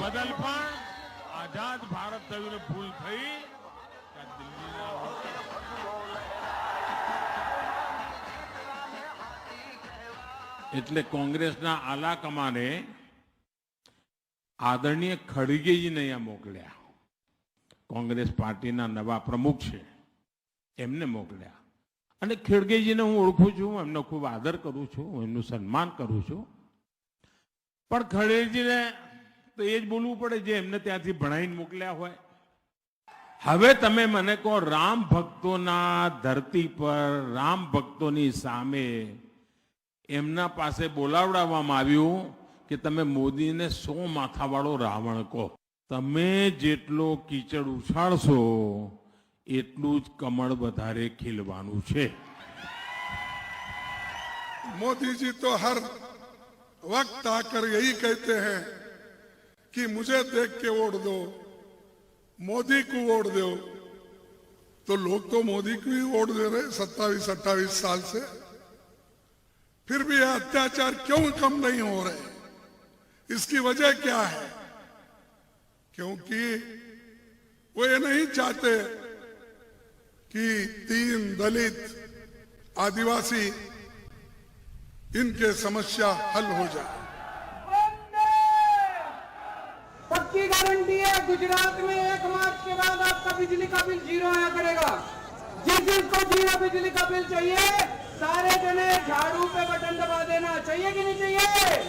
બદલ પણ આઝાદ ભારત થયું ભૂલ થઈ કે દિલ્હીના એટલે કોંગ્રેસના આલા કમાને આદરણીય ખડગેજીને અહીંયા મોકલ્યા. કોંગ્રેસ પાર્ટીના નવા પ્રમુખ છે એમને મોકલ્યા અને ખડગેજીને હું ઓળખું છું, એમનો ખૂબ આદર કરું છું, એમનું સન્માન કરું છું. પણ ખડગેજીને તો એ જ બોલવું પડે જે એમને ત્યાંથી ભણાવીને મોકલ્યા હોય. હવે તમે મને કહો, રામ ભક્તોના ધરતી પર રામ ભક્તોની સામે એમના પાસે બોલાવડાવવામાં આવ્યું કે તમે મોદીને 100 માથાવાળો રાવણ કહો. તમે જેટલો કીચડ ઉછાળશો એટલું જ કમળ વધારે ખીલવાનું છે. मोदी जी तो हर वक्त आकर यही कहते हैं कि मुझे देख के वोट दो, मोदी को वोट दो. तो लोग तो मोदी को ही वोट दे रहे 27-28 साल से. फिर भी ये अत्याचार क्यों कम नहीं हो रहे? इसकी वजह क्या है? क्योंकि वो ये नहीं चाहते कि 3 दलित आदिवासी इनके समस्या हल हो जाए. पक्की गारंटी है, गुजरात में 1 मार्च के बाद आपका बिजली का बिल 0 आया करेगा. जिसको 0 बिजली का बिल चाहिए, सारे जने झाड़ू पे बटन दबा देना. चाहिए कि नहीं चाहिए?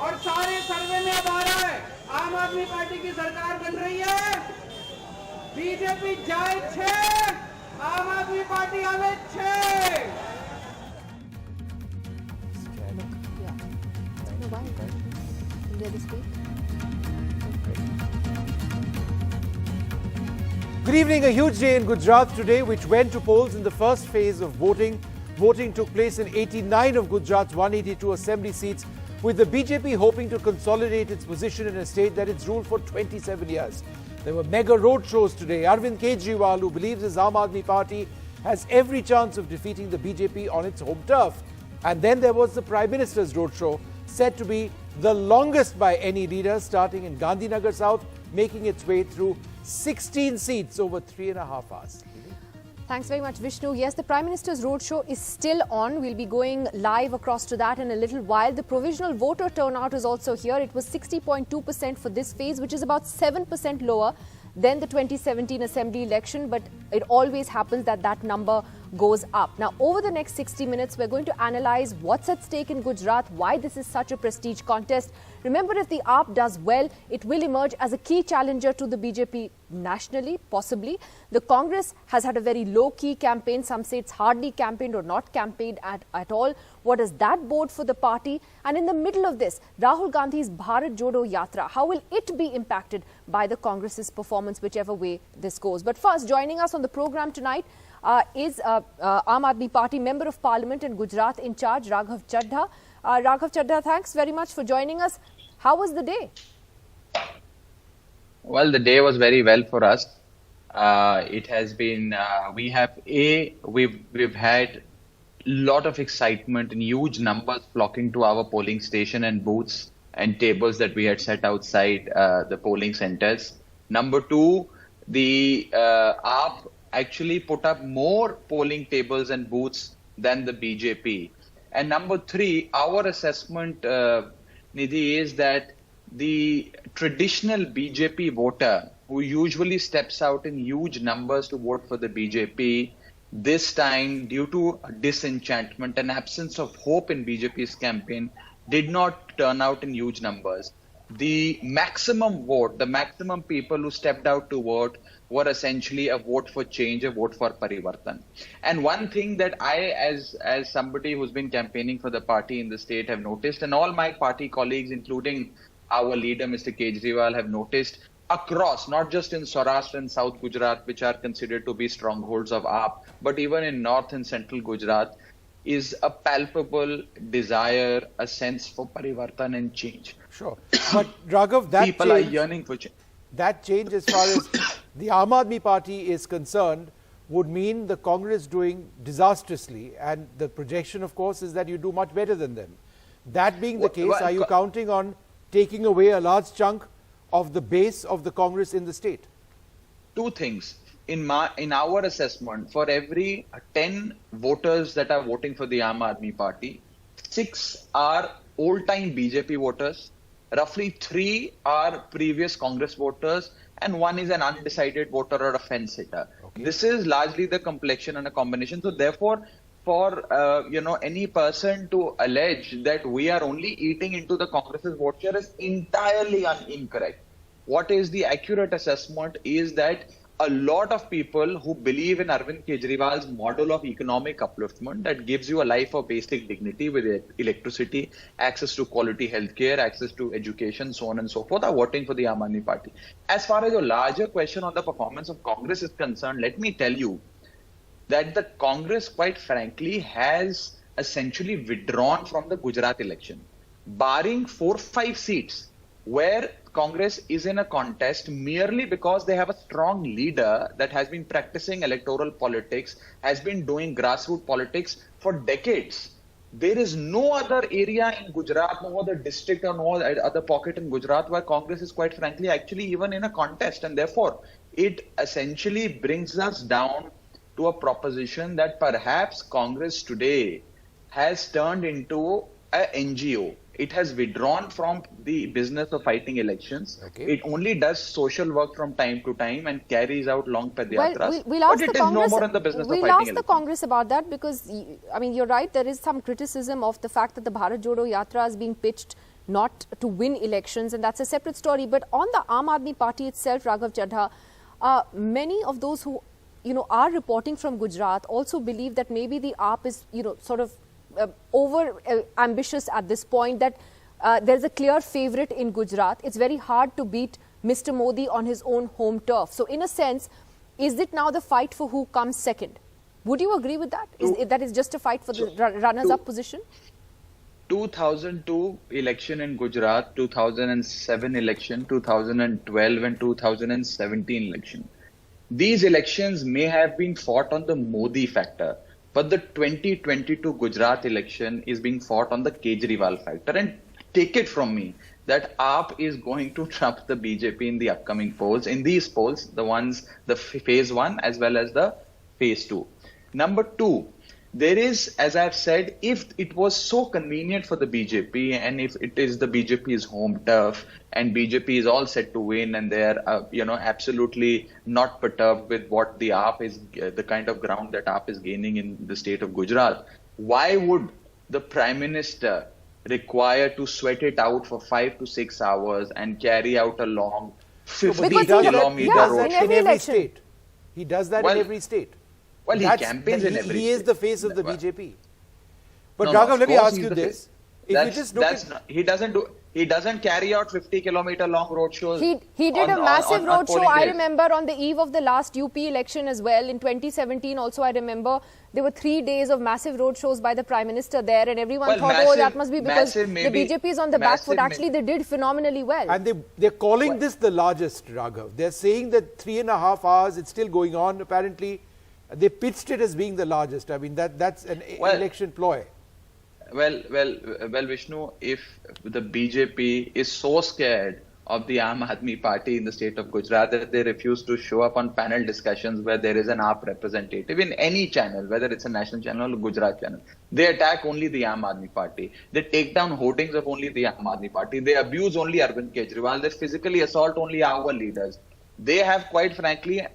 और सारे सर्वे में अब आ रहा है, आम आदमी पार्टी की सरकार बन रही है. बीजेपी जाए 6, आम आदमी पार्टी आवे 6. Good evening. A huge day in Gujarat today, which went to polls in the first phase of voting. Voting took place in 89 of Gujarat's 182 assembly seats, with the BJP hoping to consolidate its position in a state that it's ruled for 27 years. There were mega road shows today. Arvind Kejriwal, who believes his Aam Aadmi Party has every chance of defeating the BJP on its home turf. And then there was the Prime Minister's roadshow, said to be the longest by any leader, starting in Gandhinagar South, making its way through 16 seats over 3.5 hours. Thanks very much, Vishnu. Yes, the Prime Minister's roadshow is still on. We'll be going live across to that in a little while. The provisional voter turnout is also here. It was 60.2% for this phase, which is about 7% lower than the 2017 assembly election, but it always happens that that number goes up. Now, over the next 60 minutes, we're going to analyze what's at stake in Gujarat, why this is such a prestige contest. Remember, if the AAP does well, it will emerge as a key challenger to the BJP nationally, possibly. The Congress has had a very low-key campaign. Some say it's hardly campaigned or not campaigned at all. What does that bode for the party? And in the middle of this, Rahul Gandhi's Bharat Jodo Yatra, how will it be impacted by the Congress's performance, whichever way this goes? But first, joining us on the program tonight is Aam Aadmi Party Member of Parliament in Gujarat in charge, Raghav Chaddha. Raghav Chaddha, thanks very much for joining us. How was the day? Well, the day was very well for us. It has been, we've had lot of excitement and huge numbers flocking to our polling station and booths and tables that we had set outside the polling centers. Number two, the AAP actually put up more polling tables and booths than the BJP. And number three, our assessment, Nidhi, is that the traditional BJP voter who usually steps out in huge numbers to vote for the BJP, this time, due to disenchantment and absence of hope in BJP's campaign, did not turn out in huge numbers. The maximum vote, the maximum people who stepped out to vote were essentially a vote for change, a vote for parivartan. And one thing that I, as somebody who's been campaigning for the party in the state, have noticed, and all my party colleagues, including our leader, Mr. Kejriwal, have noticed across, not just in Saurashtra and South Gujarat, which are considered to be strongholds of AAP, but even in North and Central Gujarat, is a palpable desire, a sense for parivartan and change. Sure. But Raghav, that people are yearning for change. That change, as far as the Aam Aadmi Party is concerned, would mean the Congress doing disastrously. And the projection, of course, is that you do much better than them. That being the case, are you counting on taking away a large chunk of the base of the Congress in the state? Two things. In our assessment, for every 10 voters that are voting for the Aam Aadmi Party, 6 are old-time BJP voters, roughly 3 are previous Congress voters, and 1 is an undecided voter or a fence sitter. Okay. This is largely the complexion and a combination. So therefore, for any person to allege that we are only eating into the Congress's vote share is entirely incorrect. What is the accurate assessment is that a lot of people who believe in Arvind Kejriwal's model of economic upliftment that gives you a life of basic dignity with electricity, access to quality healthcare, access to education, so on and so forth, are voting for the Aam Aadmi Party. As far as your larger question on the performance of Congress is concerned, let me tell you that the Congress, quite frankly, has essentially withdrawn from the Gujarat election, barring 4-5 seats where Congress is in a contest merely because they have a strong leader that has been practicing electoral politics, has been doing grassroots politics for decades. There is no other area in Gujarat, no other district or no other pocket in Gujarat where Congress is, quite frankly, actually even in a contest. And therefore, it essentially brings us down to a proposition that perhaps Congress today has turned into an NGO. It has withdrawn from the business of fighting elections. Okay. It only does social work from time to time and carries out long padyatras. We'll ask but it the is Congress, no more in the business of fighting We'll ask elections. the Congress about that because, I mean, you're right, there is some criticism of the fact that the Bharat Jodo Yatra is being pitched not to win elections, and that's a separate story. But on the Aam Aadmi Party itself, Raghav Chadha, many of those who, are reporting from Gujarat also believe that maybe the AAP is, sort of over ambitious at this point, that there's a clear favorite in Gujarat. It's very hard to beat Mr. Modi on his own home turf. So in a sense, is it now the fight for who comes second? Would you agree with that? That is just a fight for the runners-up position? 2002 election in Gujarat, 2007 election, 2012 and 2017 election. These elections may have been fought on the Modi factor, but the 2022 Gujarat election is being fought on the Kejriwal factor. And take it from me that AAP is going to trump the BJP in the upcoming polls. In these polls, the phase 1 as well as the phase 2. Number 2, there is, as I've said, if it was so convenient for the BJP and if it is the BJP's home turf and BJP is all set to win and they're, absolutely not perturbed with what the AAP is, the kind of ground that AAP is gaining in the state of Gujarat, why would the Prime Minister require to sweat it out for 5 to 6 hours and carry out a long 50-kilometer road in every state? He does that in every state. Well, he campaigns in every state. He is the face of the BJP. But Raghav, let me ask you this. He doesn't carry out 50-kilometer long road shows. He did a massive road show, I remember, on the eve of the last UP election as well. In 2017 also, I remember, there were 3 days of massive road shows by the Prime Minister there, and everyone thought, that must be because the BJP is on the back foot. Actually, they did phenomenally well. And they're calling this the largest, Raghav. They're saying that 3.5 hours, it's still going on, apparently. They pitched it as being the largest. I mean, that's an election ploy. Well, Vishnu, if the BJP is so scared of the Aam Aadmi Party in the state of Gujarat that they refuse to show up on panel discussions where there is an AAP representative in any channel, whether it's a national channel or Gujarat channel, they attack only the Aam Aadmi Party. They take down hoardings of only the Aam Aadmi Party. They abuse only Arvind Kejriwal. They physically assault only our leaders. They have, quite frankly,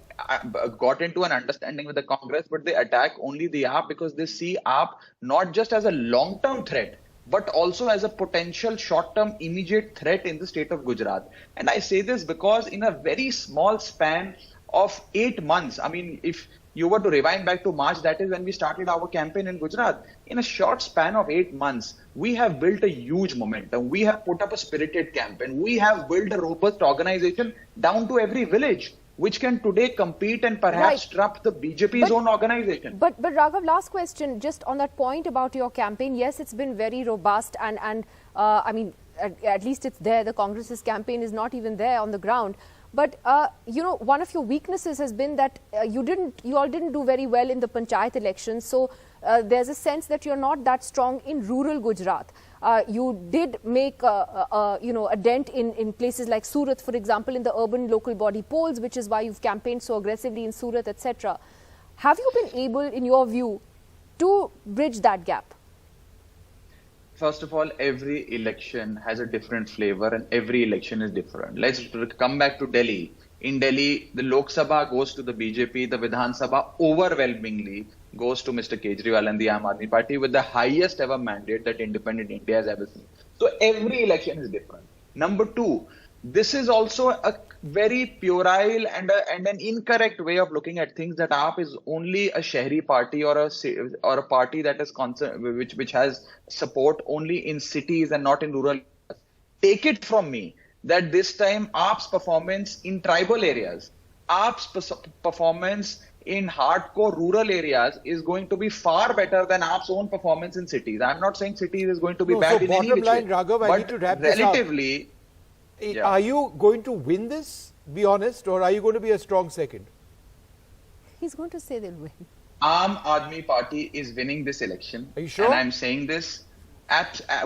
got into an understanding with the Congress, but they attack only the AAP because they see AAP not just as a long-term threat, but also as a potential short-term immediate threat in the state of Gujarat. And I say this because in a very small span of 8 months, I mean, if you were to rewind back to March, that is when we started our campaign in Gujarat. In a short span of 8 months, we have built a huge momentum. We have put up a spirited campaign. We have built a robust organization down to every village, which can today compete and perhaps trump the BJP's own organization. But Raghav, last question, just on that point about your campaign. Yes, it's been very robust and I mean, at least it's there. The Congress's campaign is not even there on the ground. But, one of your weaknesses has been that you all didn't do very well in the Panchayat elections. So there's a sense that you're not that strong in rural Gujarat. You did make a dent in places like Surat, for example, in the urban local body polls, which is why you've campaigned so aggressively in Surat, etc. Have you been able, in your view, to bridge that gap? First of all, every election has a different flavor and every election is different. Let's come back to Delhi. In Delhi, the Lok Sabha goes to the BJP, the Vidhan Sabha overwhelmingly goes to Mr. Kejriwal and the Aam Aadmi Party with the highest ever mandate that independent India has ever seen. So every election is different. Number two, this is also a very puerile and an incorrect way of looking at things, that AAP is only a Shahri party or a party that is which has support only in cities and not in rural areas. Take it from me that this time AAP's performance in tribal areas, AAP's performance in hardcore rural areas is going to be far better than AAP's own performance in cities. I'm not saying cities is going to be bad so in any bottom which line, way, Raghav, I need to wrap this up. relatively. Yeah. Are you going to win this, be honest, or are you going to be a strong second? He's going to say they'll win. Aam Aadmi Party is winning this election. Are you sure? And I'm saying this.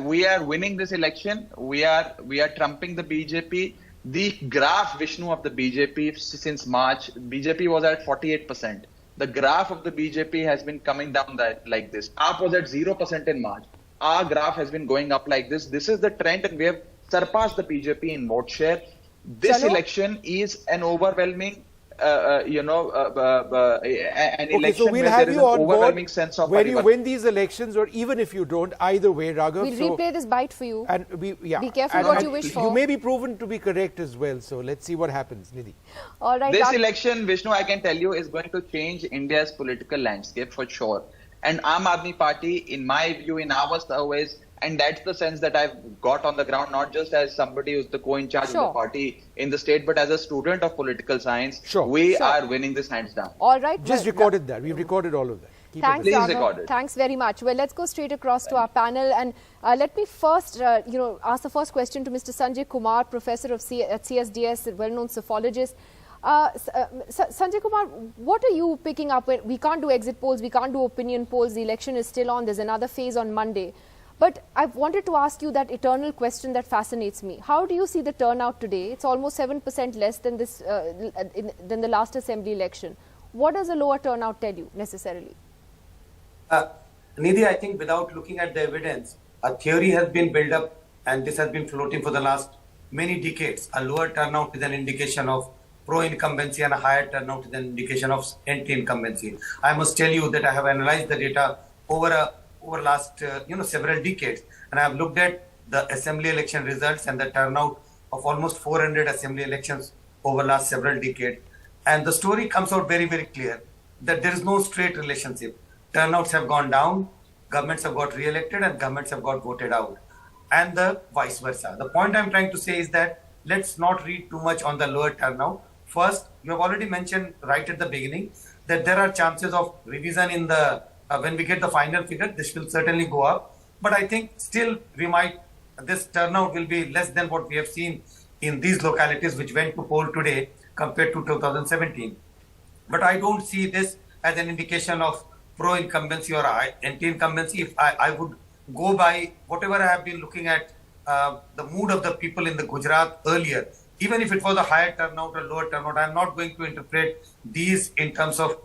We are winning this election. We are trumping the BJP. The graph, Vishnu, of the BJP since March, BJP was at 48%. The graph of the BJP has been coming down like this. AAP was at 0% in March. Our graph has been going up like this. This is the trend, and we have surpassed the BJP in vote share. This election is an overwhelming, an election so we'll where have there is you an on overwhelming board sense of when you win these elections, or even if you don't, either way, Raghav. We'll replay this bite for you. And be careful what you wish for. You may be proven to be correct as well. So let's see what happens, Nidhi. All right. This election, Vishnu, I can tell you, is going to change India's political landscape for sure. And Aam Aadmi Party, in my view, in our surveys, and that's the sense that I've got on the ground, not just as somebody who's the co-in-charge of the party in the state, but as a student of political science. We are winning this hands down. All right. Just recorded that. We've recorded all of that. Thanks, Raghav. Thanks very much. Well, let's go straight across to our panel. And let me first, ask the first question to Mr. Sanjay Kumar, professor of at CSDS, well-known psephologist. Sanjay Kumar, what are you picking up? We can't do exit polls, we can't do opinion polls. The election is still on. There's another phase on Monday. But I wanted to ask you that eternal question that fascinates me. How do you see the turnout today? It's almost 7% less than this than the last assembly election. What does a lower turnout tell you necessarily? Nidhi, I think without looking at the evidence, a theory has been built up, and this has been floating for the last many decades. A lower turnout is an indication of pro-incumbency, and a higher turnout is an indication of anti-incumbency. I must tell you that I have analyzed the data over last several decades, and I have looked at the assembly election results and the turnout of almost 400 assembly elections over last several decades, and the story comes out very, very clear that there is no straight relationship. Turnouts have gone down, governments have got re-elected, and governments have got voted out, and the vice versa. The point I'm trying to say is that let's not read too much on the lower turnout. First, you have already mentioned right at the beginning that there are chances of revision in the when we get the final figure. This will certainly go up, but I think still this turnout will be less than what we have seen in these localities which went to poll today compared to 2017. But I don't see this as an indication of pro-incumbency or anti-incumbency. If I would go by whatever I have been looking at, the mood of the people in the Gujarat earlier, even if it was a higher turnout or lower turnout, I'm not going to interpret these in terms of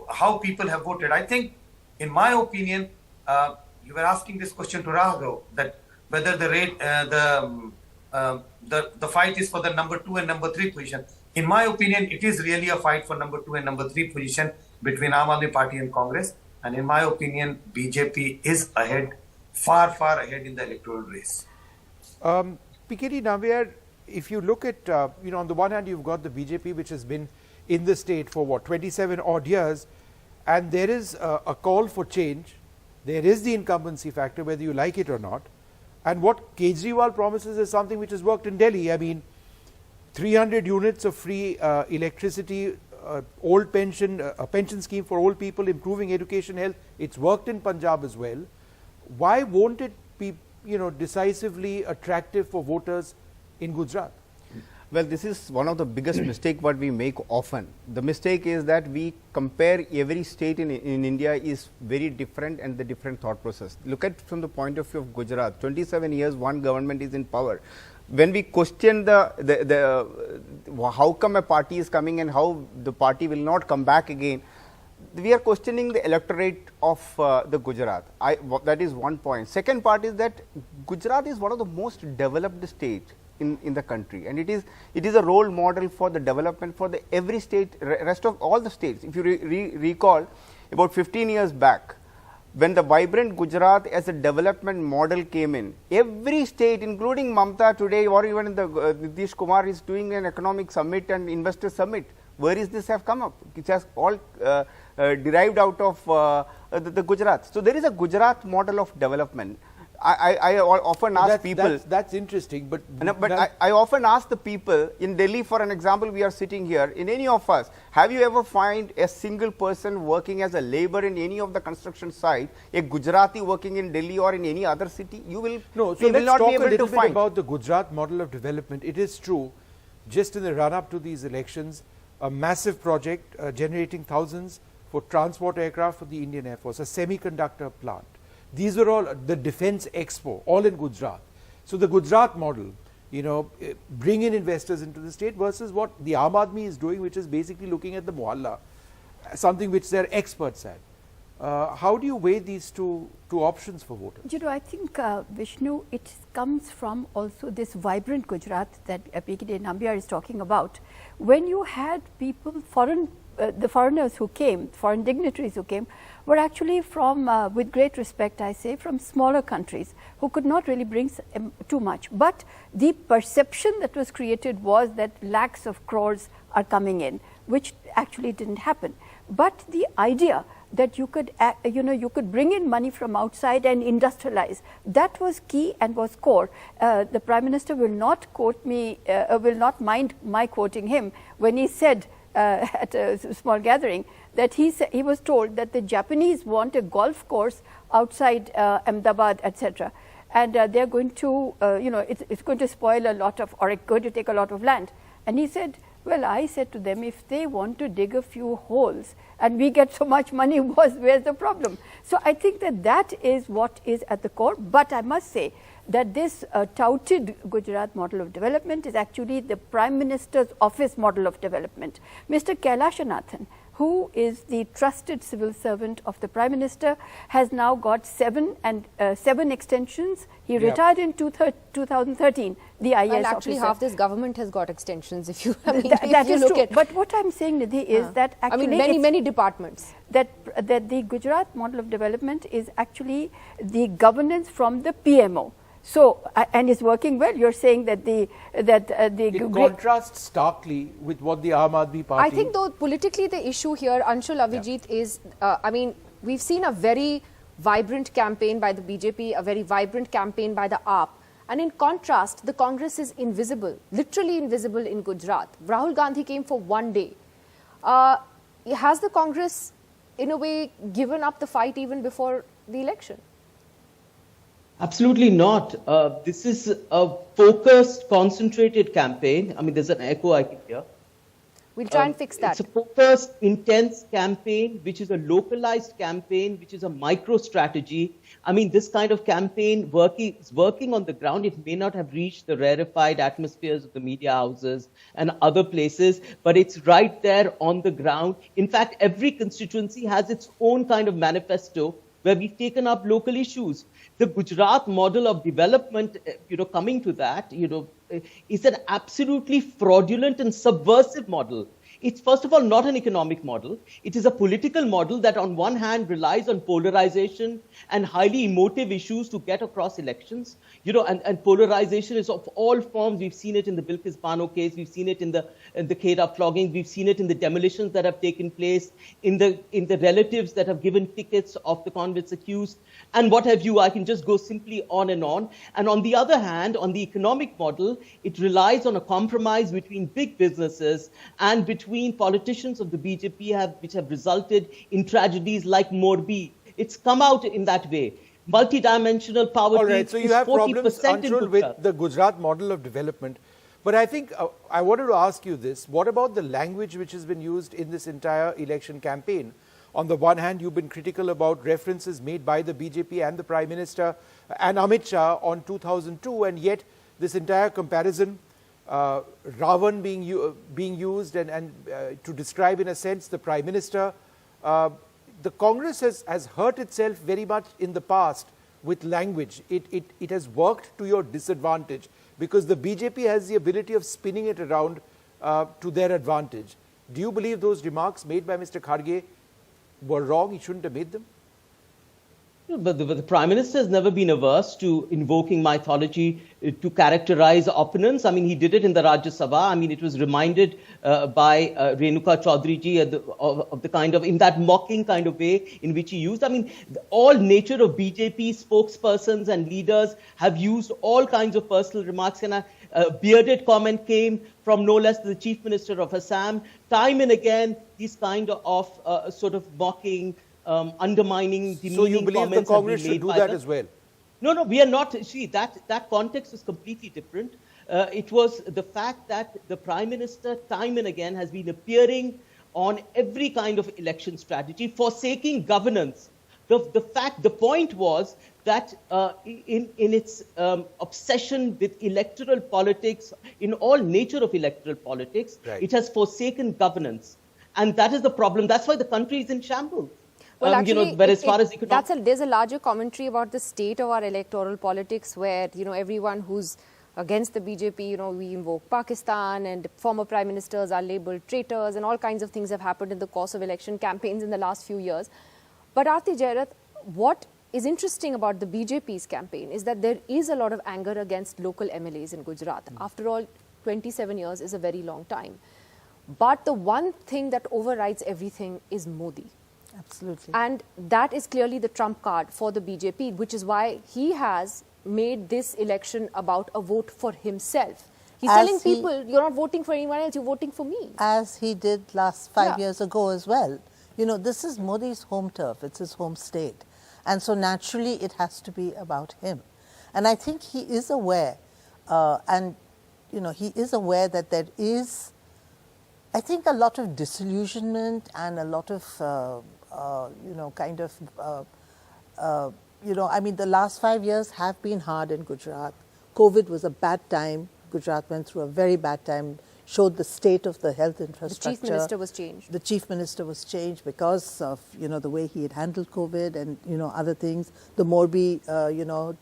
how people have voted. I think, in my opinion, you were asking this question to Raghav, that whether the fight is for the number 2 and number 3 position. In my opinion, it is really a fight for number 2 and number 3 position between Aam Aadmi Party and Congress. And in my opinion, BJP is ahead, far, far ahead in the electoral race. Piketi Navyar, if you look at, on the one hand, you've got the BJP, which has been in the state for 27 odd years, and there is a call for change. There is the incumbency factor, whether you like it or not. And what Kejriwal promises is something which has worked in Delhi. I mean, 300 units of free electricity, old pension, a pension scheme for old people, improving education, health. It's worked in Punjab as well. Why won't it be, decisively attractive for voters in Gujarat? Well, this is one of the biggest mistake what we make often. The mistake is that we compare every state in India is very different and the different thought process. Look at from the point of view of Gujarat, 27 years one government is in power. When we question how come a party is coming and how the party will not come back again, we are questioning the electorate of the Gujarat. That is one point. Second part is that Gujarat is one of the most developed states in the country, and it is a role model for the development for the every state, rest of all the states. If you recall about 15 years back, when the vibrant Gujarat as a development model came in, every state including Mamta today or even in the Nitish Kumar is doing an economic summit and investor summit. Where is this have come up? It has all derived out of the Gujarat. So there is a Gujarat model of development. I often ask people. That's interesting, but I often ask the people in Delhi, for an example, we are sitting here. In any of us, have you ever find a single person working as a labor in any of the construction site, a Gujarati working in Delhi or in any other city? You will no. So we will let's not talk be able a little to bit find. about the Gujarat model of development. It is true, just in the run-up to these elections, a massive project generating thousands for transport aircraft for the Indian Air Force, a semiconductor plant. These were all the Defence Expo, all in Gujarat. So the Gujarat model, bring in investors into the state versus what the Aam Aadmi is doing, which is basically looking at the mohalla, something which they're experts at. How do you weigh these two options for voters? I think, Vishnu, it comes from also this vibrant Gujarat that PKD Nambiar is talking about. When you had people, the foreigners who came, foreign dignitaries who came, were actually from, with great respect I say, from smaller countries who could not really bring too much. But the perception that was created was that lakhs of crores are coming in, which actually didn't happen. But the idea that you could, you could bring in money from outside and industrialize, that was key and was core. The Prime Minister will not quote me, will not mind my quoting him when he said at a small gathering that he was told that the Japanese want a golf course outside Ahmedabad, etc. And they're going to, it's going to spoil a lot of, or it's going to take a lot of land. And he said, well, I said to them, if they want to dig a few holes and we get so much money, where's the problem? So I think that is what is at the core. But I must say that this touted Gujarat model of development is actually the Prime Minister's office model of development. Mr. Kailashanathan, who is the trusted civil servant of the Prime Minister, has now got 7 extensions. He retired in 2013, the IAS well, actually officer. half this government has got extensions, if you, that is true. But what I'm saying, Nidhi, is that actually many departments. That the Gujarat model of development is actually the governance from the PMO. So, and is working well. You're saying that it contrasts starkly with what the Aam Aadmi Party. I think though politically the issue here, Anshul Avijit, is, we've seen a very vibrant campaign by the BJP, a very vibrant campaign by the AAP. And in contrast, the Congress is invisible, literally invisible in Gujarat. Rahul Gandhi came for one day. Has the Congress, in a way, given up the fight even before the election? Absolutely not. This is a focused, concentrated campaign. I mean, there's an echo I can hear. We'll try and fix that. It's a focused, intense campaign, which is a localized campaign, which is a micro strategy. I mean, this kind of campaign is working on the ground. It may not have reached the rarefied atmospheres of the media houses and other places, but it's right there on the ground. In fact, every constituency has its own kind of manifesto where we've taken up local issues. The Gujarat model of development, coming to that, is an absolutely fraudulent and subversive model. It's first of all not an economic model. It is a political model that on one hand relies on polarization and highly emotive issues to get across elections. And polarization is of all forms. We've seen it in the Bilkis Bano case. We've seen it in the Kheda flogging. We've seen it in the demolitions that have taken place, in the relatives that have given tickets of the convicts accused, and what have you. I can just go simply on. And on the other hand, on the economic model, it relies on a compromise between big businesses and between politicians of the BJP which have resulted in tragedies like Morbi. It's come out in that way. Multidimensional power. All right, so you have problems, Anshul, with the Gujarat model of development. But I think I wanted to ask you this. What about the language which has been used in this entire election campaign? On the one hand, you've been critical about references made by the BJP and the Prime Minister and Amit Shah on 2002, and yet this entire comparison, Ravan being used and to describe in a sense the Prime Minister. The Congress has hurt itself very much in the past with language. It has worked to your disadvantage because the BJP has the ability of spinning it around to their advantage. Do you believe those remarks made by Mr. Kharge were wrong? He shouldn't have made them? But the Prime Minister has never been averse to invoking mythology to characterize opponents. I mean, he did it in the Rajya Sabha. I mean, it was reminded by Renuka Chaudhary ji of the kind of, in that mocking kind of way in which he used. I mean, all nature of BJP spokespersons and leaders have used all kinds of personal remarks. And a bearded comment came from no less than the Chief Minister of Assam. Time and again, these kind of sort of mocking, undermining, demeaning So you believe the comments Congress should do that as well? No, we are not. See, that context is completely different. It was the fact that the Prime Minister, time and again, has been appearing on every kind of election strategy, forsaking governance. The point was that in its obsession with electoral politics, in all nature of electoral politics, right, it has forsaken governance. And that is the problem. That's why the country is in shambles. Well, actually, but as far as there's a larger commentary about the state of our electoral politics where, everyone who's against the BJP, we invoke Pakistan and former prime ministers are labeled traitors and all kinds of things have happened in the course of election campaigns in the last few years. But Aarti Jairath, what is interesting about the BJP's campaign is that there is a lot of anger against local MLAs in Gujarat. After all, 27 years is a very long time. But the one thing that overrides everything is Modi. Absolutely. And that is clearly the trump card for the BJP, which is why he has made this election about a vote for himself. He's telling people, you're not voting for anyone else, you're voting for me. As he did last 5 years ago as well. This is Modi's home turf, it's his home state. And so naturally it has to be about him. And I think he is aware, he is aware that there is, I think, a lot of disillusionment and a lot of the last 5 years have been hard in Gujarat. COVID was a bad time. Gujarat went through a very bad time, showed the state of the health infrastructure. The Chief Minister was changed. The Chief Minister was changed because of, the way he had handled COVID and, other things. The Morbi,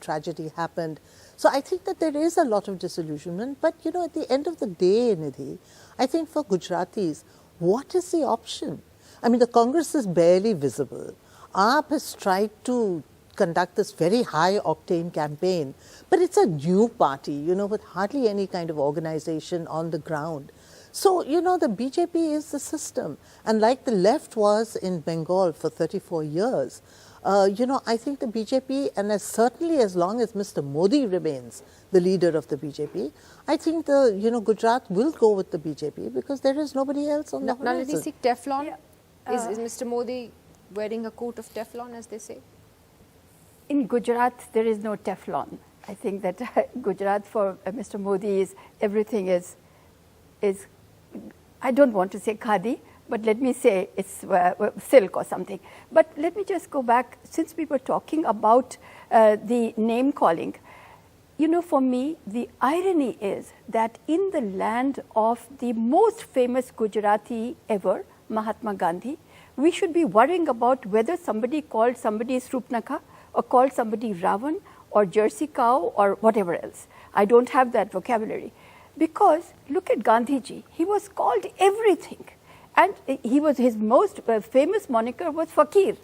tragedy happened. So I think that there is a lot of disillusionment. But, at the end of the day, Nidhi, I think for Gujaratis, what is the option? I mean, the Congress is barely visible. AAP has tried to conduct this very high-octane campaign, but it's a new party, with hardly any kind of organization on the ground. So, the BJP is the system. And like the left was in Bengal for 34 years, I think the BJP, and certainly as long as Mr. Modi remains the leader of the BJP, I think Gujarat will go with the BJP because there is nobody else on the horizon. Now, let me see Teflon. Yeah. Is Mr. Modi wearing a coat of Teflon, as they say? In Gujarat, there is no Teflon. I think that Gujarat for Mr. Modi is, everything is, I don't want to say khadi, but let me say it's silk or something. But let me just go back, since we were talking about the name calling. For me, the irony is that in the land of the most famous Gujarati ever, Mahatma Gandhi, we should be worrying about whether somebody called somebody Srupnakha or called somebody Ravan or Jersey cow or whatever else. I don't have that vocabulary. Because look at Gandhiji, he was called everything. And his most famous moniker was Fakir.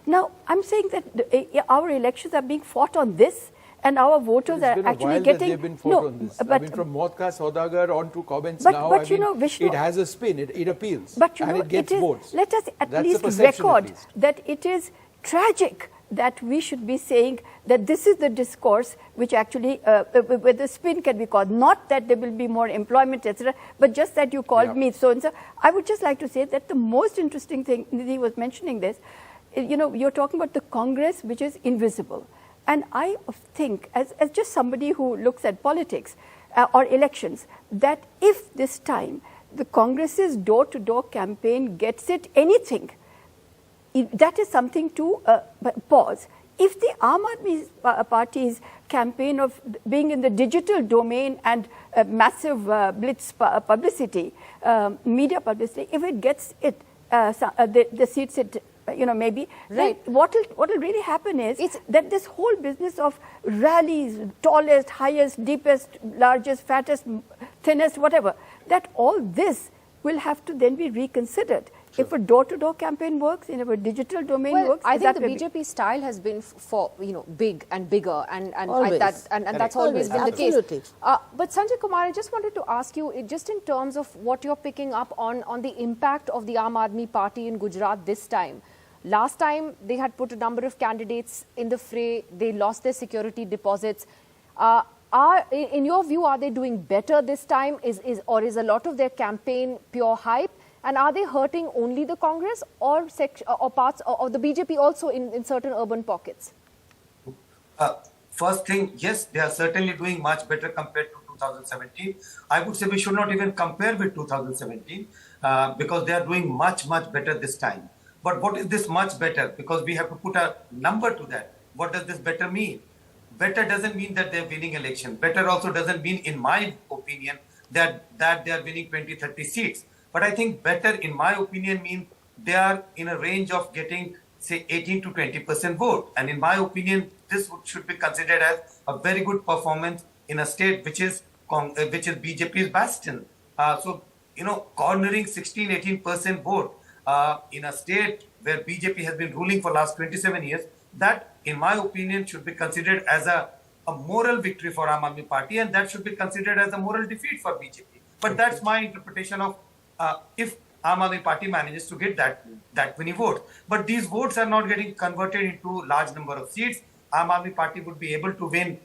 Now, I'm saying that our elections are being fought on this, and our voters are actually getting. They've been fought on this. But, from Motka Saudagar on to comments now. Vishnu, it has a spin. It appeals. But and it gets votes. Let us at least record that it is tragic that we should be saying that this is the discourse which actually, where the spin can be called. Not that there will be more employment, etc., but just that you called me so and so. I would just like to say that the most interesting thing, Nidhi was mentioning this, you're talking about the Congress which is invisible. And I think, as just somebody who looks at politics, or elections, that if this time the Congress's door-to-door campaign gets it anything, that is something to pause. If the Aam Aadmi Party's campaign of being in the digital domain and massive blitz publicity, media publicity, if it gets it, the seats it, maybe, right. then what will really happen is that this whole business of rallies, tallest, highest, deepest, largest, fattest, thinnest, whatever, that all this will have to then be reconsidered. Sure. If a door-to-door campaign works, if a digital domain works, I think the BJP style has been for big and bigger, and that's always been the case. But Sanjay Kumar, I just wanted to ask you, just in terms of what you're picking up on the impact of the Aam Aadmi Party in Gujarat this time. Last time they had put a number of candidates in the fray, they lost their security deposits. In your view, are they doing better this time, or is a lot of their campaign pure hype? And are they hurting only the Congress or parts of the BJP also in certain urban pockets? First thing, yes, they are certainly doing much better compared to 2017. I would say we should not even compare with 2017 because they are doing much, much better this time. But what is this much better? Because we have to put a number to that. What does this better mean? Better doesn't mean that they're winning election. Better also doesn't mean, in my opinion, that they are winning 20, 30 seats. But I think better, in my opinion, means they are in a range of getting, say, 18 to 20% vote. And in my opinion, this should be considered as a very good performance in a state which is BJP's bastion. Cornering 16, 18% vote in a state where BJP has been ruling for last 27 years, that, in my opinion, should be considered as a moral victory for Aam Aadmi Party, and that should be considered as a moral defeat for BJP. But that's my interpretation of if Aam Aadmi Party manages to get that many votes. But these votes are not getting converted into large number of seats. Aam Aadmi Party would be able to win,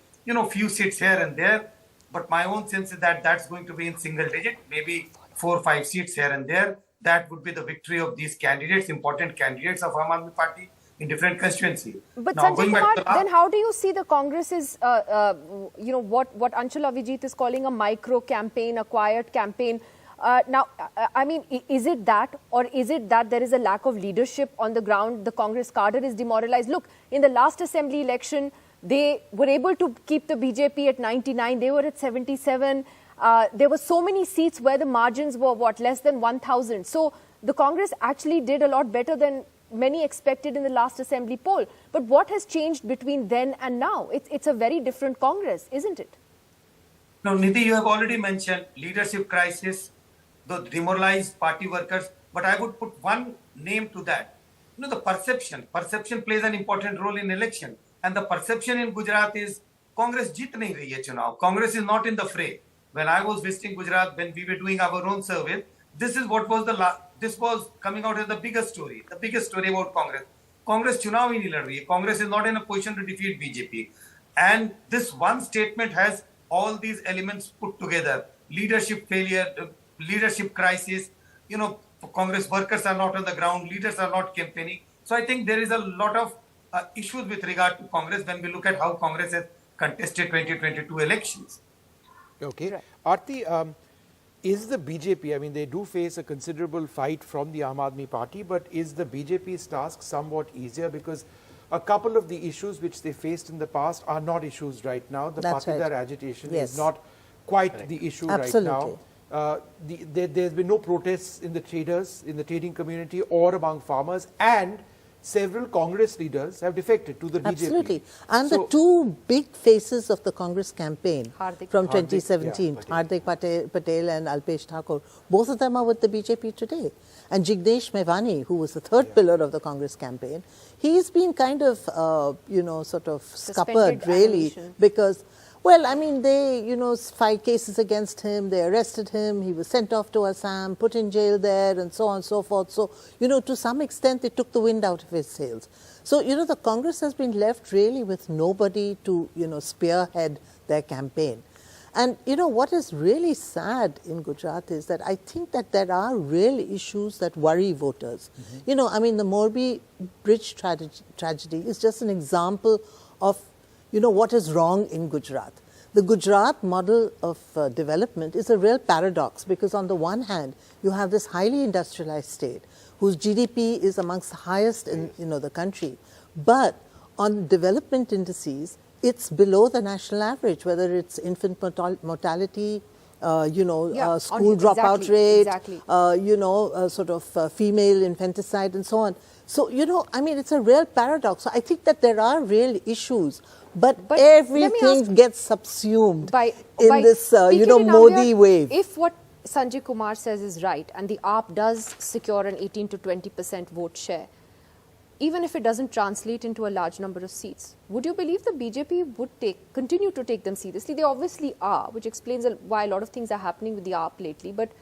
few seats here and there. But my own sense is that that's going to be in single digit, maybe 4 or 5 seats here and there. That would be the victory of these candidates, important candidates of Aam Aadmi Party in different constituencies. But now, Sanjay Kumar, then how do you see the Congress's, what Anshul Avijit is calling a micro campaign, a quiet campaign? Is it that, or is it that there is a lack of leadership on the ground? The Congress cadre is demoralized. Look, in the last assembly election, they were able to keep the BJP at 99. They were at 77. There were so many seats where the margins were, less than 1,000. So the Congress actually did a lot better than many expected in the last assembly poll. But what has changed between then and now? It's a very different Congress, isn't it? No, Nidhi, you have already mentioned leadership crisis, the demoralized party workers, but I would put one name to that. The perception. Perception plays an important role in election. And the perception in Gujarat is Congress jeet nahi rahi hai chunav. Congress is not in the fray. When I was visiting Gujarat, when we were doing our own survey, this is what was this was coming out as the biggest story about Congress. Congress chunav hi nahi lad rahi hai. Congress is not in a position to defeat BJP. And this one statement has all these elements put together. Leadership failure, leadership crisis, Congress workers are not on the ground, leaders are not campaigning. So I think there is a lot of issues with regard to Congress when we look at how Congress has contested 2022 elections. Okay. Right. Aarti, is the BJP, they do face a considerable fight from the Aam Aadmi Party, but is the BJP's task somewhat easier? Because a couple of the issues which they faced in the past are not issues right now. The Patidar agitation is not quite the issue right now. There's been no protests in the traders, in the trading community or among farmers, and several Congress leaders have defected to the BJP. Absolutely. And so, the two big faces of the Congress campaign from 2017, Hardik Patel and Alpesh Thakur, both of them are with the BJP today. And Jignesh Mevani, who was the third pillar of the Congress campaign, he's been kind of, sort of scuppered really because, they, filed cases against him, they arrested him, he was sent off to Assam, put in jail there, and so on and so forth. So, to some extent, they took the wind out of his sails. So, the Congress has been left really with nobody to, spearhead their campaign. And, what is really sad in Gujarat is that I think that there are real issues that worry voters. The Morbi Bridge tragedy is just an example of what is wrong in Gujarat. the Gujarat model of development is a real paradox, because on the one hand, you have this highly industrialized state whose GDP is amongst the highest in the country, but on development indices, it's below the national average, whether it's infant mortality, school dropout rate, female infanticide and so on. So, it's a real paradox. So I think that there are real issues, but everything gets subsumed in this, Modi wave. If what Sanjay Kumar says is right, and the AAP does secure an 18 to 20% vote share, even if it doesn't translate into a large number of seats, would you believe the BJP would continue to take them seriously? They obviously are, which explains why a lot of things are happening with the AAP lately. But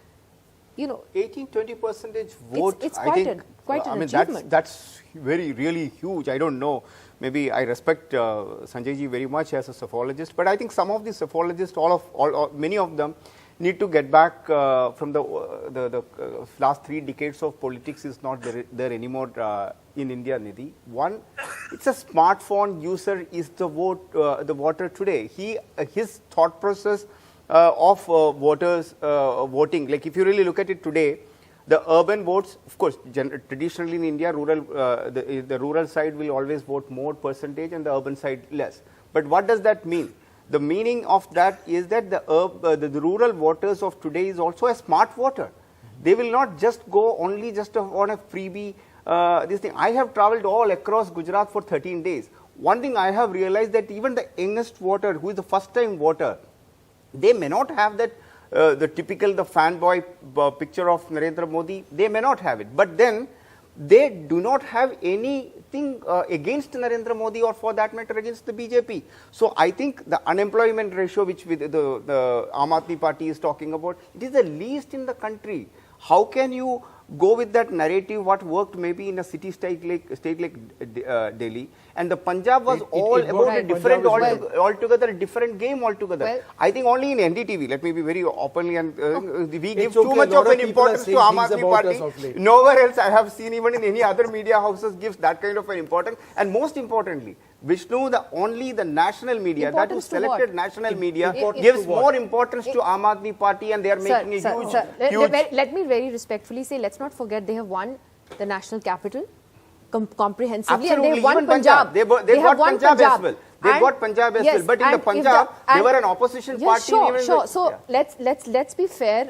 18-20% vote. It's quite an achievement. That's really huge. I don't know. Maybe I respect Sanjay ji very much as a psephologist, but I think some of the psephologists, many of them, need to get back from the last 3 decades of politics is not there anymore in India, Nidhi. One, it's a smartphone user is the voter today. His thought process of voters voting, like if you really look at it today, the urban votes, of course, traditionally in India, the rural side will always vote more percentage and the urban side less. But what does that mean? The meaning of that is that the rural voters of today is also a smart voter. They will not just go only just on a freebie. This thing. I have traveled all across Gujarat for 13 days. One thing I have realized that even the youngest voter, who is the first time voter, they may not have that the fanboy picture of Narendra Modi. They may not have it, but then they do not have anything against Narendra Modi, or for that matter against the BJP. So I think the unemployment ratio which the Aam Aadmi Party is talking about, it is the least in the country. How can you go with that narrative what worked maybe in a state like Delhi, and the Punjab was altogether a different game altogether. Well, I think only in NDTV, let me be very openly, and we give too much of an importance to Aam Aadmi Party. Nowhere else I have seen, even in any other media houses, gives that kind of an importance. And most importantly, Vishnu, only the national media, that is selected national media, gives more importance to Aam Aadmi Party, and they are making a huge... Let me very respectfully say, let's not forget they have won the national capital comprehensively. Absolutely. And they won Even Punjab. They have won Punjab as well. They got Punjab as well. But in the Punjab, they were an opposition party. Sure. So let's be fair.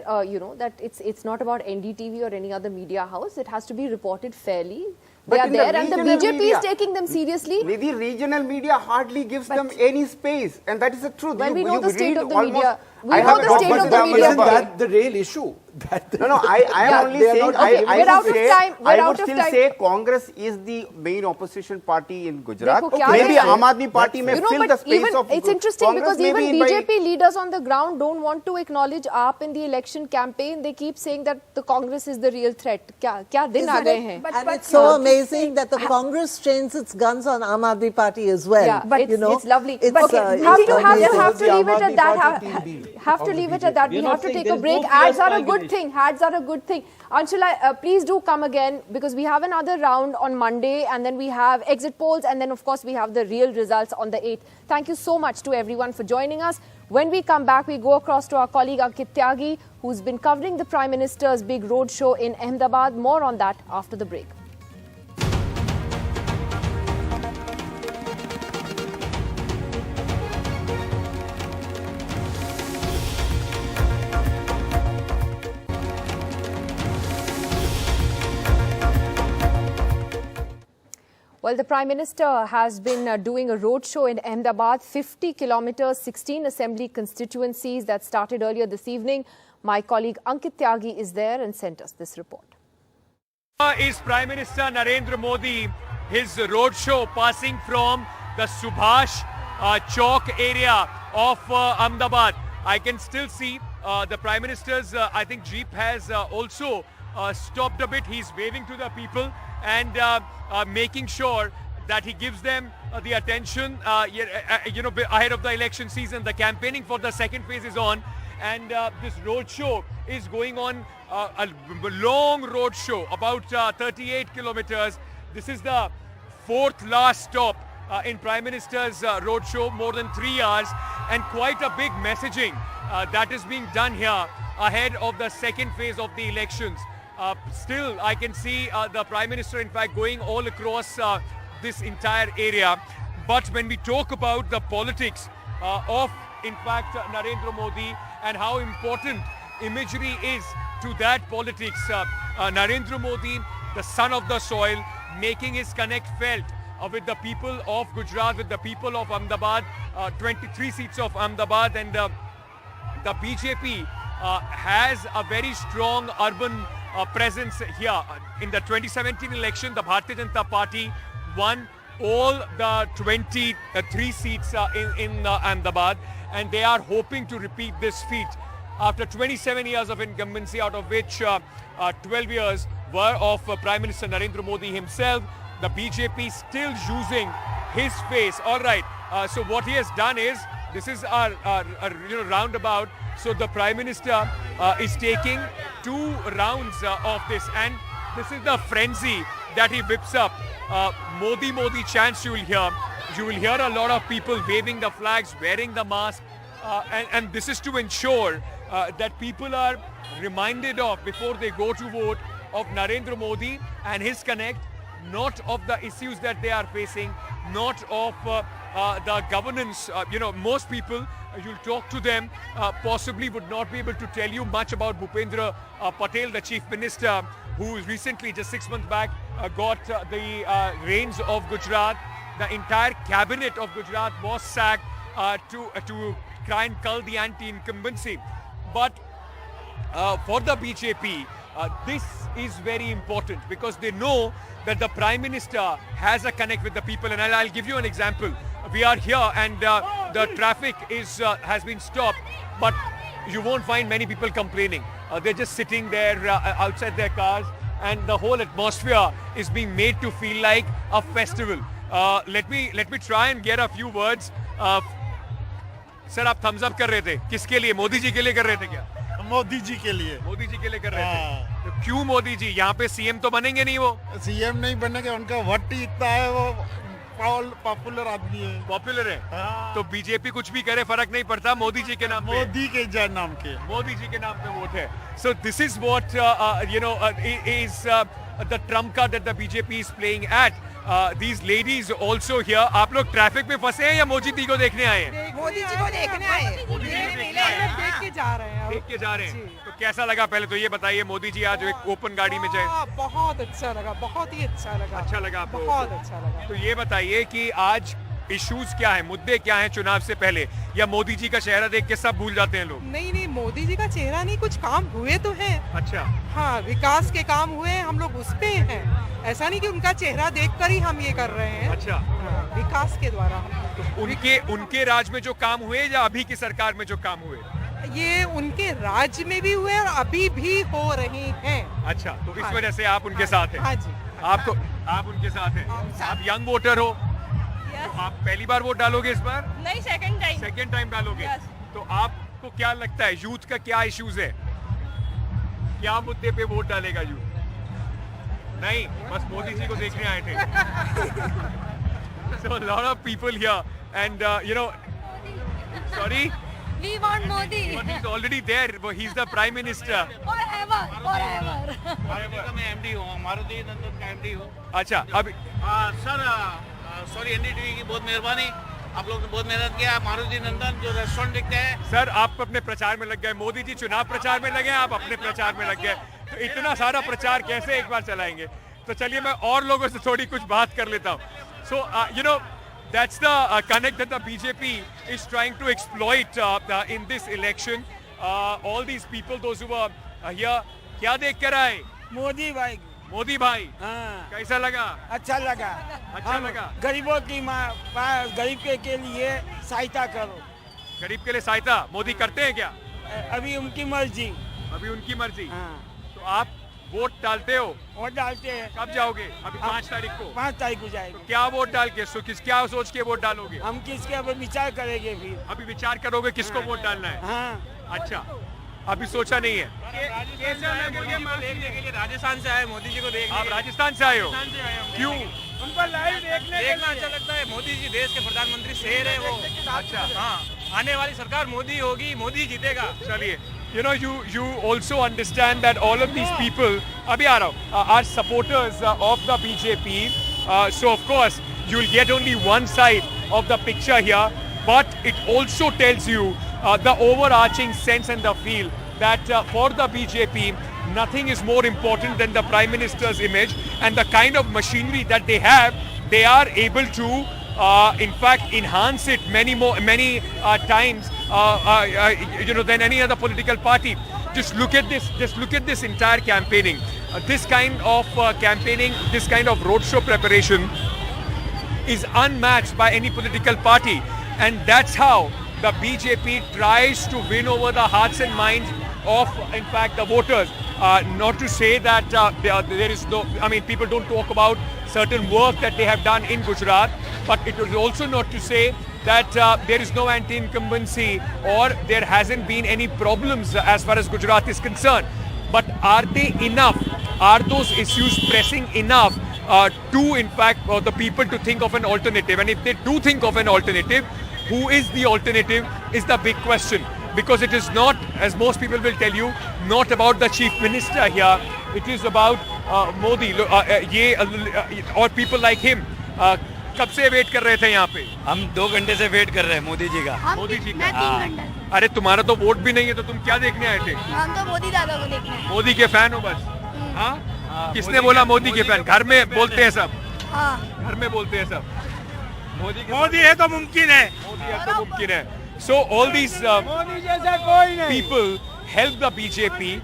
That it's not about NDTV or any other media house. It has to be reported fairly. They are there, and the BJP is taking them seriously. The regional media hardly gives them any space, and that is the truth. When we know the state of the media, Isn't that the real issue? I am only saying, I would still say Congress is the main opposition party in Gujarat. Maybe Aam Aadmi Party may fill the space of It's interesting because even BJP leaders on the ground don't want to acknowledge AAP in the election campaign. They keep saying that the Congress is the real threat. Kya din aa gaye hain? And it's so amazing that the Congress trains its guns on Aam Aadmi Party as well. Yeah, but it's lovely. It's, but you have to leave it at that. Have to leave it at that. We have to take a break. Ads are a good thing. Ads are a good thing. Anshula, please do come again, because we have another round on Monday, and then we have exit polls, and then of course we have the real results on the 8th. Thank you so much to everyone for joining us. When we come back, we go across to our colleague Ankit Tyagi, who's been covering the Prime Minister's big roadshow in Ahmedabad. More on that after the break. Well, the Prime Minister has been doing a roadshow in Ahmedabad, 50 kilometers, 16 assembly constituencies that started earlier this evening. My colleague Ankit Tyagi is there and sent us this report. Is Prime Minister Narendra Modi, his roadshow passing from the Subhash Chowk area of Ahmedabad. I can still see the Prime Minister's, I think, Jeep has also stopped a bit. He's waving to the people and making sure that he gives them the attention, ahead of the election season. The campaigning for the second phase is on, and this roadshow is going on, a long roadshow, about 38 kilometers. This is the fourth last stop in Prime Minister's roadshow, more than 3 hours, and quite a big messaging that is being done here ahead of the second phase of the elections. Still, I can see the Prime Minister, in fact, going all across this entire area. But when we talk about the politics of, in fact, Narendra Modi and how important imagery is to that politics, Narendra Modi, the son of the soil, making his connect felt with the people of Gujarat, with the people of Ahmedabad, 23 seats of Ahmedabad, and the BJP has a very strong urban presence here. In the 2017 election, the Bharatiya Janata Party won all the 23 seats in Ahmedabad, and they are hoping to repeat this feat after 27 years of incumbency, out of which 12 years were of Prime Minister Narendra Modi himself. The BJP still using his face. All right. So what he has done is, this is our roundabout. So the Prime Minister is taking 2 rounds of this, and this is the frenzy that he whips up. Modi, Modi chants you will hear. You will hear a lot of people waving the flags, wearing the mask, and this is to ensure that people are reminded of, before they go to vote, of Narendra Modi and his connect, not of the issues that they are facing, not of the governance. Most people, you'll talk to them, possibly would not be able to tell you much about Bhupendra Patel, the Chief Minister, who recently, just 6 months back, got the reins of Gujarat. The entire cabinet of Gujarat was sacked to try and cull the anti-incumbency. But for the BJP, this is very important, because they know that the Prime Minister has a connect with the people. And I'll give you an example. We are here and the traffic has been stopped, but you won't find many people complaining. They're just sitting there outside their cars, and the whole atmosphere is being made to feel like a festival. Let me try and get a few words. Sir, आप Thums up कर रहे थे, किसके लिए? मोदी जी के लिए कर रहे थे क्या? मोदी जी के लिए। मोदी जी के लिए कर रहे थे। तो क्यों मोदी जी? यहाँ पे सीएम तो बनेंगे नहीं, वो सीएम नहीं बनेंगे, उनका वोट ही इतना है, वो पॉपुलर आदमी है। पॉपुलर है। तो बीजेपी कुछ भी करे फर्क नहीं पड़ता, मोदी जी के नाम पे, मोदी के नाम के, मोदी जी के नाम पे वोट है। So this is what is the trump card that the BJP is playing at. These ladies also here. आप लोग ट्रैफिक में फंसे हैं या मोदी जी को देखने आए हैं? मोदी जी को देखने आए हैं। देख के जा रहे हैं। तो कैसा लगा, पहले तो ये बताइए, मोदी जी आज एक ओपन गाड़ी में जाए? बहुत अच्छा लगा, बहुत ही अच्छा लगा। अच्छा लगा आपको? बहुत अच्छा लगा। तो ये बताइए कि आज इश्यूज क्या है, मुद्दे क्या हैं चुनाव से पहले, या मोदी जी का चेहरा देख के सब भूल जाते हैं लोग? नहीं, मोदी जी का चेहरा नहीं, कुछ काम हुए तो हैं। अच्छा। हाँ, विकास के काम हुए, हम लोग उस पे हैं। ऐसा नहीं कि उनका चेहरा देखकर ही हम ये कर रहे हैं। अच्छा। विकास के द्वारा। तो उनके राज में जो काम हुए या अभी की सरकार में जो काम हुए? ये उनके राज में भी हुए और अभी भी हो रहे हैं। अच्छा, तो इस वजह से आप उनके साथ हैं? हाँ जी। आप उनके साथ हैं। आप यंग वोटर हो, आप पहली बार वोट डालोगे इस बार? नहीं, सेकंड टाइम डालोगे। तो आपको क्या लगता है, यूथ का क्या इश्यूज है, क्या मुद्दे पे वोट डालेगा यूथ? नहीं, बस मोदी जी को देखने आए थे। So a lot of people here, and sorry, we want Modi. But he's already there. He's the Prime Minister. Forever. मैं MD हूँ, मारुति नंदन का MD हूँ। अच्छा, अभी सर, सॉरी, NDTV की बहुत मेहरबानी, आप लोग ने बहुत मेहनत किया। मारुति नंदन जो रेस्टोरेंट दिखते हैं। सर, आप अपने प्रचार में लग गए, मोदी जी चुनाव प्रचार में लगे, आप अपने प्रचार में लग गए, तो इतना सारा प्रचार कैसे एक बार चलाएंगे? तो चलिए मैं और लोगों से थोड़ी कुछ बात कर लेता हूँ. So that's the connect that the BJP is trying to exploit in this election. All these people, those who are here, क्या देख कर आए? मोदी भाई. मोदी भाई. हाँ. कैसा लगा? अच्छा लगा. अच्छा लगा. गरीबों की गरीब के लिए सहायता करो. गरीब के लिए सहायता मोदी करते हैं क्या? अभी उनकी मर्जी. अभी उनकी मर्जी. हाँ. तो आप वोट डालते हो? वोट डालते हैं. कब जाओगे? अभी 5 तारीख को. 5 तारीख को जाएंगे. तो क्या वोट डाल के क्या सोच के वोट डालोगे? हम किसके अब विचार करेंगे फिर. अभी विचार करोगे किसको वोट डालना है? हाँ. अच्छा, अभी सोचा नहीं है. राजस्थान से आए मोदी जी को देखने. आप राजस्थान से आए हो? क्यों? उनको लाइव देखना अच्छा लगता है। मोदी जी देश के प्रधानमंत्री शेर है वो। अच्छा हाँ, आने वाली सरकार मोदी होगी, मोदी जीतेगा। चलिए, you know, you also understand that all of these people अभी आ रहा हूँ, are supporters of the BJP. So of course you'll get only one side of the picture here, but it also tells you the overarching sense and the feel that for the BJP nothing is more important than the Prime Minister's image, and the kind of machinery that they have, they are able to in fact enhance it many times than any other political party. Just look at this entire campaigning. This kind of campaigning, this kind of roadshow preparation is unmatched by any political party, and that's how the BJP tries to win over the hearts and minds of, in fact, the voters. Not to say that there is no, I mean, people don't talk about certain work that they have done in Gujarat, but it is also not to say that there is no anti-incumbency or there hasn't been any problems as far as Gujarat is concerned. But are they enough? Are those issues pressing enough to, in fact, the people to think of an alternative? And if they do think of an alternative, who is the alternative is the big question. Because it is not, as most people will tell you, not about the chief minister here. It is about Modi or people like him. कब से wait कर रहे थे यहाँ पे? हम 2 घंटे से वेट कर रहे हैं मोदी जी का। मोदी जी का? अरे तुम्हारा तो वोट भी नहीं है, तो तुम क्या देखने आए थे? हम तो मोदी दादा को देखने आए। मोदी के फैन हो बस? हाँ? किसने बोला मोदी के फैन? घर में बोलते हैं सब। घर में बोलते हैं सब। मोदी है तो मुमकिन है। मोदी है तो मुमकिन है। So all these people help the BJP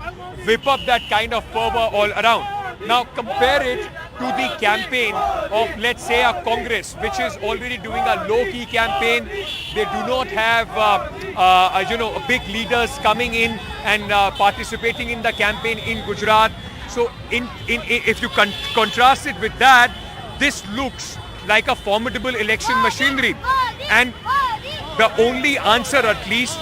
whip up that kind of fervor all around. Now compare it to the campaign of, let's say, a Congress, which is already doing a low-key campaign. They do not have, big leaders coming in and participating in the campaign in Gujarat. So if you contrast it with that, this looks like a formidable election machinery. And the only answer, at least,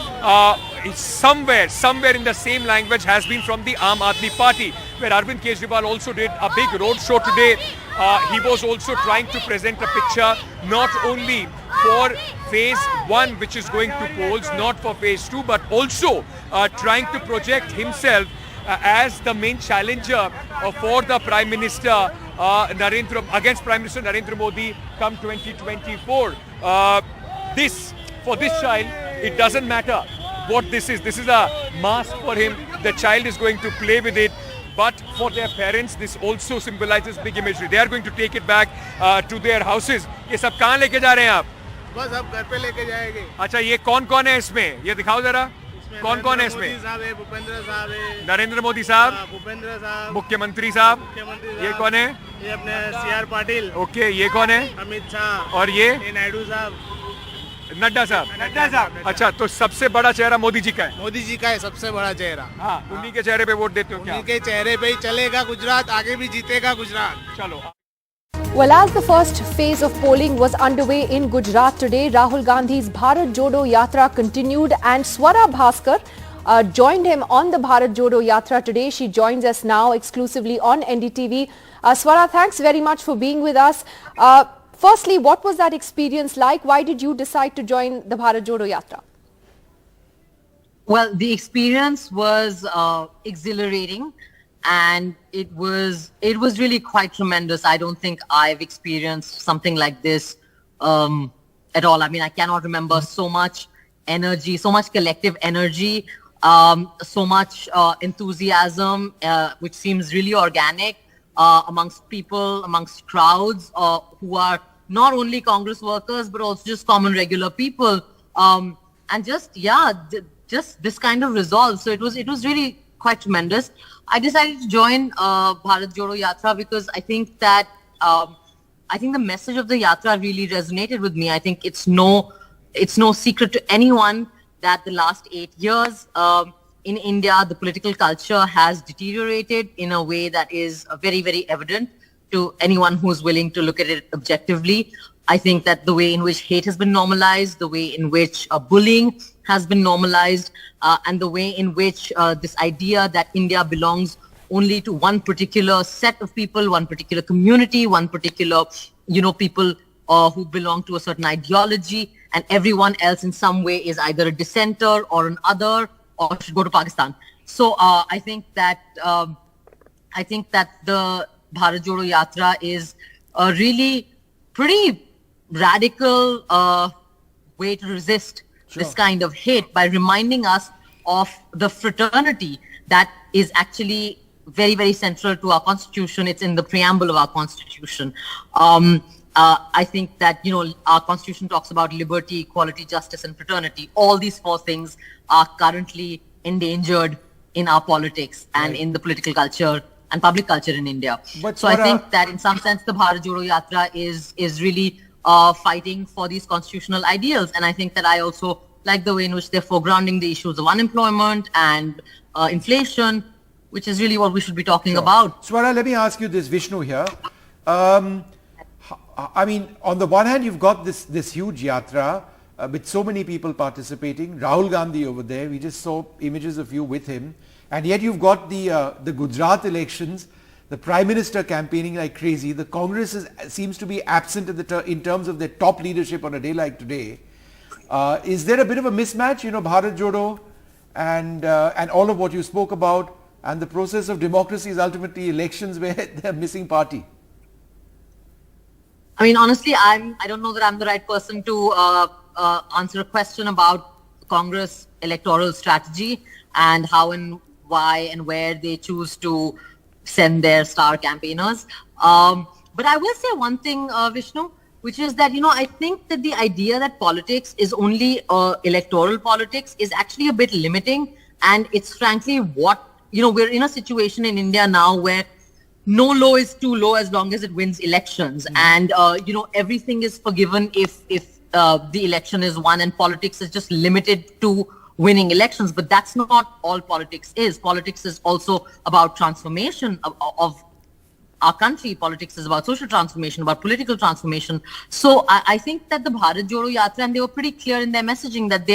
is somewhere in the same language has been from the Aam Aadmi Party, where Arvind Kejriwal also did a big road show today. He was also trying to present a picture not only for phase 1, which is going to polls, not for phase 2, but also trying to project himself as the main challenger for the Prime Minister against Prime Minister Narendra Modi come 2024. For this child, it doesn't matter what this is. This is a mask for him. The child is going to play with it. But for their parents, this also symbolizes big imagery. They are going to take it back to their houses. ये सब कहाँ लेके जा रहे हैं आप? बस अब घर पे लेके जाएंगे। अच्छा, ये कौन-कौन है इसमें? ये दिखाओ जरा। कौन-कौन है इसमें? मोदी साहब है, भूपेंद्र साहब है, नरेंद्र मोदी साहब, भूपेंद्र साहब, मुख्यमंत्री साहब, ये कौन है? ये अपने CR पाटिल। ओके, ये कौन है? अमित शाह। और ये नायडू साहब, नड्डा साहब। अच्छा, तो सबसे बड़ा चेहरा मोदी जी का है? मोदी जी का है सबसे बड़ा चेहरा। हाँ, उन्हीं के चेहरे पे वोट देते हो क्या? उन्हीं के चेहरे पे ही चलेगा गुजरात, आगे भी जीतेगा गुजरात। चलो। Well, as the first phase of polling was underway in Gujarat today, Rahul Gandhi's Bharat Jodo Yatra continued, and Swara Bhaskar joined him on the Bharat Jodo Yatra today. She joins us now exclusively on NDTV. Swara, thanks very much for being with us. Firstly, what was that experience like? Why did you decide to join the Bharat Jodo Yatra? Well, the experience was exhilarating, and it was really quite tremendous. I don't think I've experienced something like this at all. I mean, I cannot remember so much energy, so much collective energy, so much enthusiasm, which seems really organic amongst people, amongst crowds who are not only Congress workers, but also just common regular people. And just this kind of resolve. So it was really quite tremendous. I decided to join Bharat Jodo Yatra because I think that the message of the Yatra really resonated with me. I think it's no secret to anyone that the last 8 years in India, the political culture has deteriorated in a way that is very, very evident to anyone who's willing to look at it objectively. I think that the way in which hate has been normalized, the way in which bullying has been normalized, and the way in which this idea that India belongs only to one particular set of people, one particular community, one particular people who belong to a certain ideology, and everyone else in some way is either a dissenter or an other or should go to Pakistan. So I think that the Bharat Jodo Yatra is a really pretty radical way to resist this kind of hate by reminding us of the fraternity that is actually very, very central to our constitution. It's in the preamble of our constitution. I think that, our constitution talks about liberty, equality, justice, and fraternity. All these four things are currently endangered in our politics and in the political culture and public culture in India. So I think that in some sense, the Bharat Jodo Yatra is really fighting for these constitutional ideals. And I think that I also like the way in which they're foregrounding the issues of unemployment and inflation, which is really what we should be talking about. Swara, let me ask you this, Vishnu here. I mean, on the one hand, you've got this huge yatra with so many people participating. Rahul Gandhi over there, we just saw images of you with him. And yet you've got the Gujarat elections, the Prime Minister campaigning like crazy. The Congress seems to be absent in terms of their top leadership on a day like today. Is there a bit of a mismatch, Bharat Jodo and all of what you spoke about, and the process of democracy is ultimately elections where they're missing party? I mean, honestly, I don't know that I'm the right person to answer a question about Congress electoral strategy and how and why and where they choose to send their star campaigners. But I will say one thing, Vishnu, which is that, I think that the idea that politics is only electoral politics is actually a bit limiting. And it's frankly we're in a situation in India now where no low is too low as long as it wins elections. And, everything is forgiven if the election is won, and politics is just limited to winning elections. But that's not all politics is. Politics is also about transformation of our country. Politics is about social transformation, about political transformation. So I think that the Bharat Jodo Yatra, and they were pretty clear in their messaging that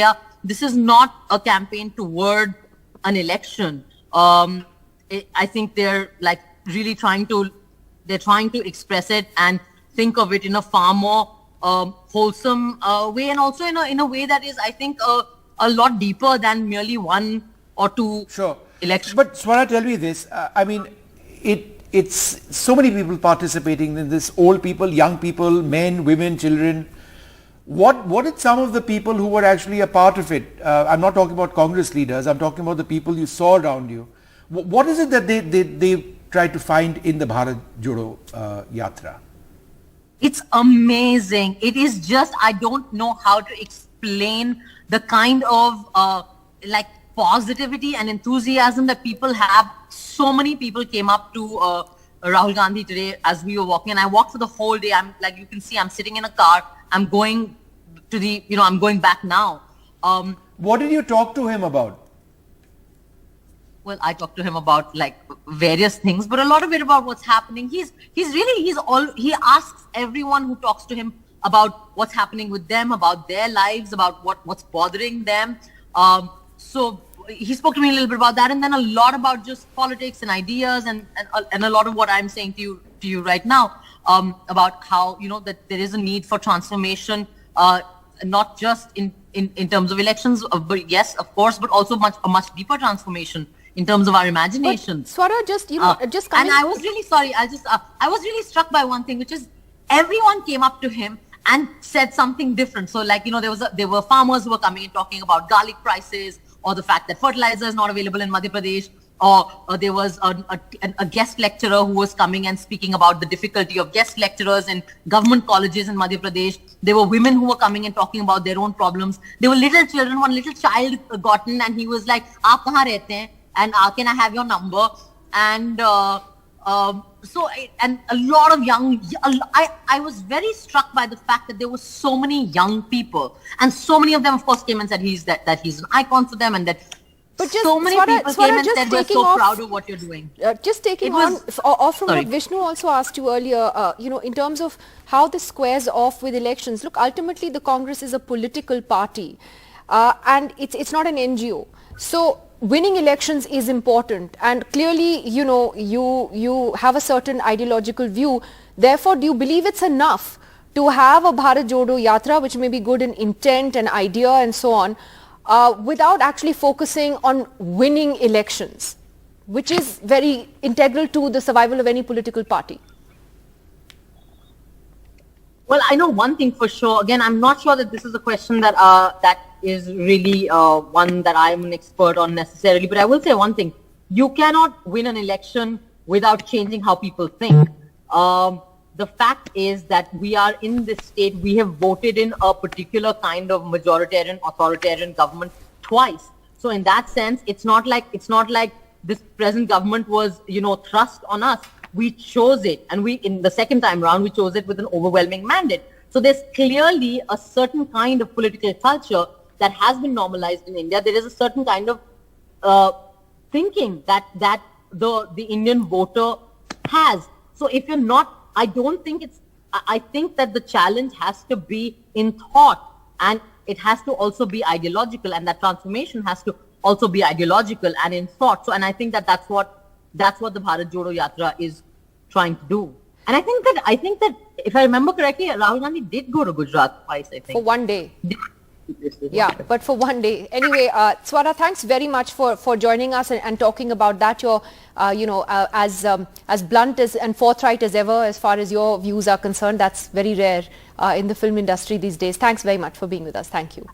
this is not a campaign toward an election. I think they're really trying to express it and think of it in a far more wholesome way, and also in a way that is, I think, a lot deeper than merely one or two elections. But Swara, tell me this. I mean, it's so many people participating in this, old people, young people, men, women, children. What did some of the people who were actually a part of it, I'm not talking about Congress leaders, I'm talking about the people you saw around you. What is it that they try to find in the Bharat Jodo Yatra? It's amazing. It is just, I don't know how to explain the kind of positivity and enthusiasm that people have. So many people came up to Rahul Gandhi today as we were walking, and I walked for the whole day. I'm you can see, I'm sitting in a car. I'm going to I'm going back now. What did you talk to him about? Well, I talked to him about various things, but a lot of it about what's happening. He asks everyone who talks to him about what's happening with them, about their lives, about what's bothering them. So he spoke to me a little bit about that, and then a lot about just politics and ideas, and a lot of what I'm saying to you right now, about how that there is a need for transformation, not just in terms of elections, but yes, of course, but also a much deeper transformation in terms of our imagination. Swara, just coming. And I was really sorry. I was really struck by one thing, which is everyone came up to him and said something different. So there were farmers who were coming and talking about garlic prices, or the fact that fertilizer is not available in Madhya Pradesh, or there was a guest lecturer who was coming and speaking about the difficulty of guest lecturers in government colleges in Madhya Pradesh. There were women who were coming and talking about their own problems. There were little children. One little child got in and he was like, "Aap kahan rehte hain? And can I have your number?" And and a lot of I was very struck by the fact that there were so many young people, and so many of them, of course, came and said he's an icon for them, and that so many people came and said we're so proud of what you're doing. Just taking off from what Vishnu also asked you earlier, in terms of how this squares off with elections. Look, ultimately the Congress is a political party, and it's not an NGO. So winning elections is important, and clearly, you have a certain ideological view. Therefore, do you believe it's enough to have a Bharat Jodo Yatra, which may be good in intent and idea and so on, without actually focusing on winning elections, which is very integral to the survival of any political party? Well, I know one thing for sure. Again, I'm not sure that this is a question that that is really one that I'm an expert on necessarily. But I will say one thing: you cannot win an election without changing how people think. The fact is that we are in this state. We have voted in a particular kind of majoritarian, authoritarian government twice. So in that sense, it's not like this present government was, thrust on us. We chose it, and in the second time round, we chose it with an overwhelming mandate. So there's clearly a certain kind of political culture that has been normalized in India. There is a certain kind of thinking that the Indian voter has. So if you're not, I think that the challenge has to be in thought, and it has to also be ideological, and that transformation has to also be ideological and in thought. So, and I think that that's what the Bharat Jodo Yatra is trying to do. And I think that if I remember correctly, Rahul Gandhi did go to Gujarat twice, I think. For one day. Yeah, but for one day. Anyway, Swara, thanks very much for joining us and talking about that. You're, as blunt and forthright as ever as far as your views are concerned. That's very rare in the film industry these days. Thanks very much for being with us. Thank you.